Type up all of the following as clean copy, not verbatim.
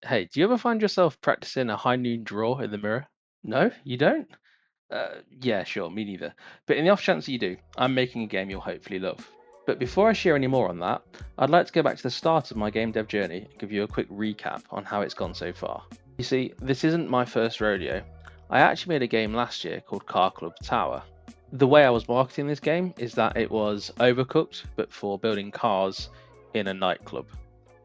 Hey, do you ever find yourself practicing a high noon draw in the mirror? No, you don't? Yeah, sure, me neither. But in the off chance that you do, I'm making a game you'll hopefully love. But before I share any more on that, I'd like to go back to the start of my game dev journey and give you a quick recap on how it's gone so far. You see, this isn't my first rodeo. I actually made a game last year called Car Club Tower. The way I was marketing this game is that it was overcooked, but for building cars in a nightclub.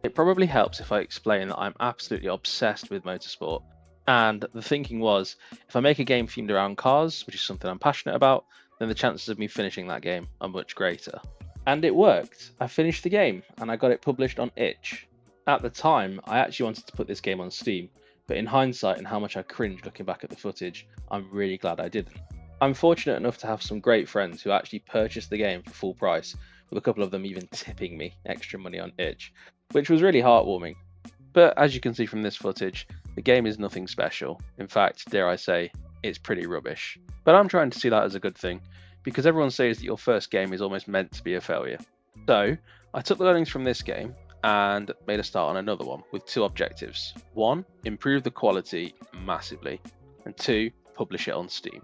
It probably helps if I explain that I'm absolutely obsessed with motorsport. And the thinking was, if I make a game themed around cars, which is something I'm passionate about, then the chances of me finishing that game are much greater. And it worked. I finished the game and I got it published on itch. At the time, I actually wanted to put this game on Steam, but in hindsight and how much I cringed looking back at the footage, I'm really glad I didn't. I'm fortunate enough to have some great friends who actually purchased the game for full price, with a couple of them even tipping me extra money on itch, which was really heartwarming. But as you can see from this footage, the game is nothing special. In fact, dare I say, it's pretty rubbish. But I'm trying to see that as a good thing, because everyone says that your first game is almost meant to be a failure. So, I took the learnings from this game and made a start on another one with two objectives. One, improve the quality massively, and two, publish it on Steam.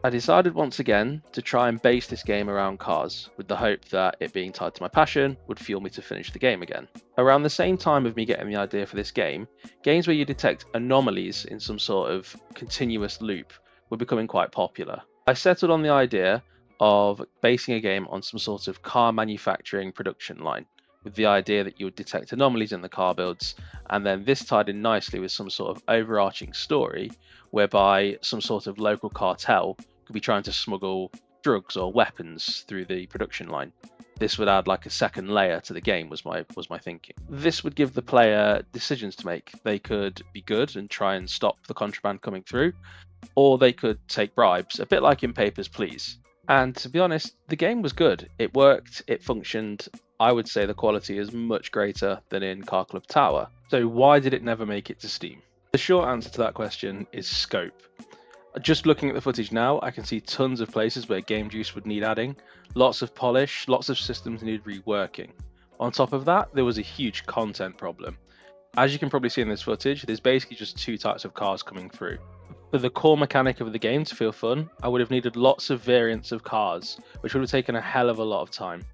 I decided once again to try and base this game around cars, with the hope that it being tied to my passion would fuel me to finish the game again. Around the same time of me getting the idea for this game, games where you detect anomalies in some sort of continuous loop were becoming quite popular. I settled on the idea of basing a game on some sort of car manufacturing production line, with the idea that you would detect anomalies in the car builds, and then this tied in nicely with some sort of overarching story whereby some sort of local cartel could be trying to smuggle drugs or weapons through the production line. This would add like a second layer to the game was my thinking. This would give the player decisions to make. They could be good and try and stop the contraband coming through, or they could take bribes, a bit like in Papers, Please. And to be honest, the game was good. It worked, it functioned. I would say the quality is much greater than in Car Club Tower. So why did it never make it to Steam? The short answer to that question is scope. Just looking at the footage now, I can see tons of places where game juice would need adding, lots of polish, lots of systems need reworking. On top of that, there was a huge content problem. As you can probably see in this footage, there's basically just two types of cars coming through. For the core mechanic of the game to feel fun, I would have needed lots of variants of cars, which would have taken a hell of a lot of time.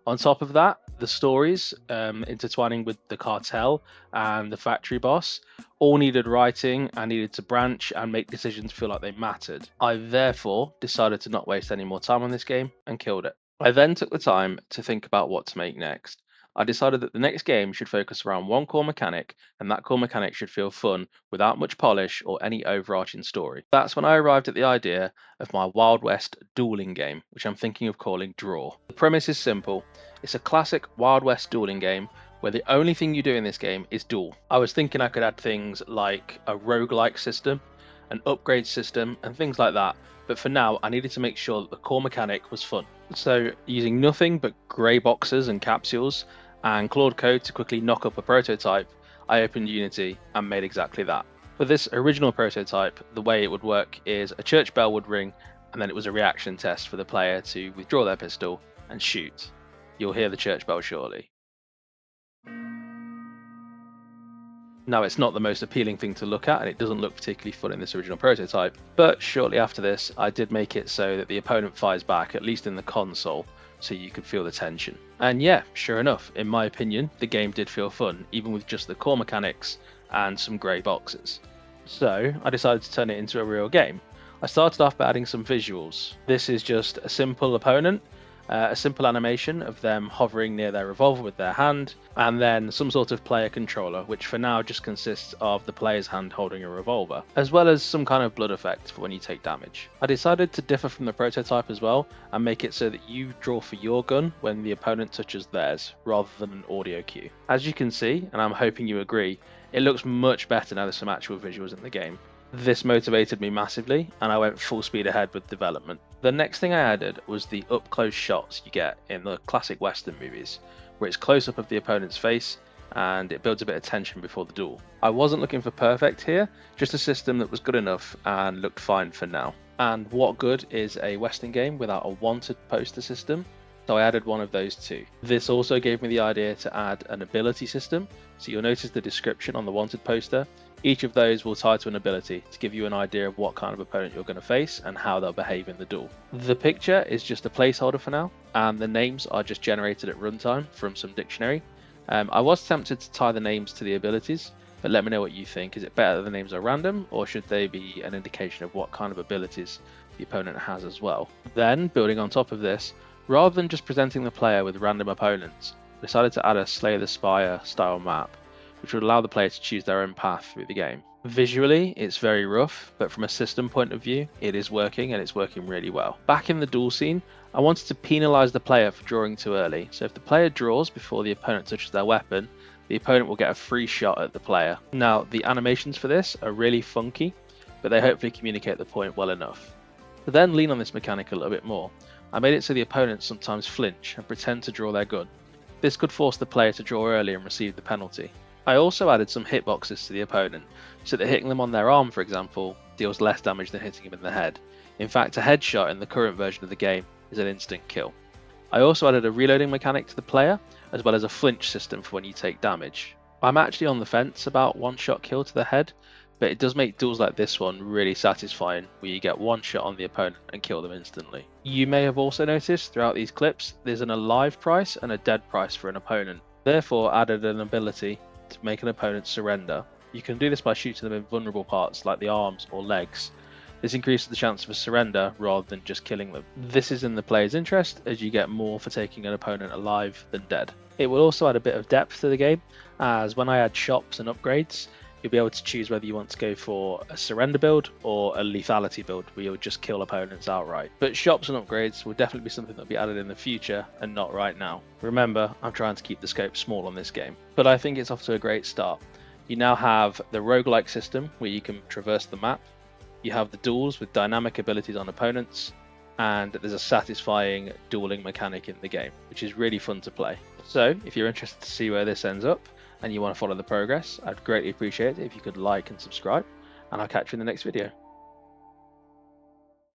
On top of that, the stories intertwining with the cartel and the factory boss all needed writing and needed to branch and make decisions feel like they mattered. I therefore decided to not waste any more time on this game and killed it. I then took the time to think about what to make next. I decided that the next game should focus around one core mechanic, and that core mechanic should feel fun without much polish or any overarching story. That's when I arrived at the idea of my Wild West Duelling game, which I'm thinking of calling Draw. The premise is simple. It's a classic Wild West dueling game where the only thing you do in this game is duel. I was thinking I could add things like a roguelike system, an upgrade system, and things like that, but for now I needed to make sure that the core mechanic was fun. So using nothing but grey boxes and capsules, and Claude Code to quickly knock up a prototype, I opened Unity and made exactly that. For this original prototype, the way it would work is a church bell would ring, and then it was a reaction test for the player to withdraw their pistol and shoot. You'll hear the church bell shortly. Now, it's not the most appealing thing to look at, and it doesn't look particularly fun in this original prototype, but shortly after this, I did make it so that the opponent fires back, at least in the console, so you could feel the tension. And yeah, sure enough, in my opinion, the game did feel fun, even with just the core mechanics and some grey boxes. So I decided to turn it into a real game. I started off by adding some visuals. This is just a simple opponent, a simple animation of them hovering near their revolver with their hand, and then some sort of player controller, which for now just consists of the player's hand holding a revolver, as well as some kind of blood effect for when you take damage. I decided to differ from the prototype as well, and make it so that you draw for your gun when the opponent touches theirs, rather than an audio cue. As you can see, and I'm hoping you agree, it looks much better now there's some actual visuals in the game. This motivated me massively, and I went full speed ahead with development. The next thing I added was the up-close shots you get in the classic Western movies, where it's close-up of the opponent's face, and it builds a bit of tension before the duel. I wasn't looking for perfect here, just a system that was good enough and looked fine for now. And what good is a Western game without a wanted poster system? so I added one of those too. This also gave me the idea to add an ability system, so you'll notice the description on the wanted poster. Each of those will tie to an ability to give you an idea of what kind of opponent you're going to face and how they'll behave in the duel. The picture is just a placeholder for now, and the names are just generated at runtime from some dictionary. I was tempted to tie the names to the abilities, but let me know what you think. Is it better that the names are random, or should they be an indication of what kind of abilities the opponent has as well? Then, building on top of this, rather than just presenting the player with random opponents, I decided to add a Slay the Spire style map, which would allow the player to choose their own path through the game. Visually, it's very rough, but from a system point of view, it is working, and it's working really well. Back in the duel scene, I wanted to penalise the player for drawing too early, so if the player draws before the opponent touches their weapon, the opponent will get a free shot at the player. Now, the animations for this are really funky, but they hopefully communicate the point well enough. To then lean on this mechanic a little bit more, I made it so the opponents sometimes flinch and pretend to draw their gun. This could force the player to draw early and receive the penalty. I also added some hitboxes to the opponent, so that hitting them on their arm, for example, deals less damage than hitting them in the head. In fact, a headshot in the current version of the game is an instant kill. I also added a reloading mechanic to the player, as well as a flinch system for when you take damage. I'm actually on the fence about one shot kill to the head, but it does make duels like this one really satisfying, where you get one shot on the opponent and kill them instantly. You may have also noticed throughout these clips, there's an alive price and a dead price for an opponent. Therefore, added an ability to make an opponent surrender. You can do this by shooting them in vulnerable parts like the arms or legs. This increases the chance of a surrender rather than just killing them. This is in the player's interest, as you get more for taking an opponent alive than dead. It will also add a bit of depth to the game, as when I add shops and upgrades, you'll be able to choose whether you want to go for a surrender build or a lethality build, where you'll just kill opponents outright. But shops and upgrades will definitely be something that will be added in the future and not right now. Remember, I'm trying to keep the scope small on this game, but I think it's off to a great start. You now have the roguelike system where you can traverse the map, you have the duels with dynamic abilities on opponents, and there's a satisfying dueling mechanic in the game, which is really fun to play. So if you're interested to see where this ends up, and you want to follow the progress, I'd greatly appreciate it if you could like and subscribe, and I'll catch you in the next video.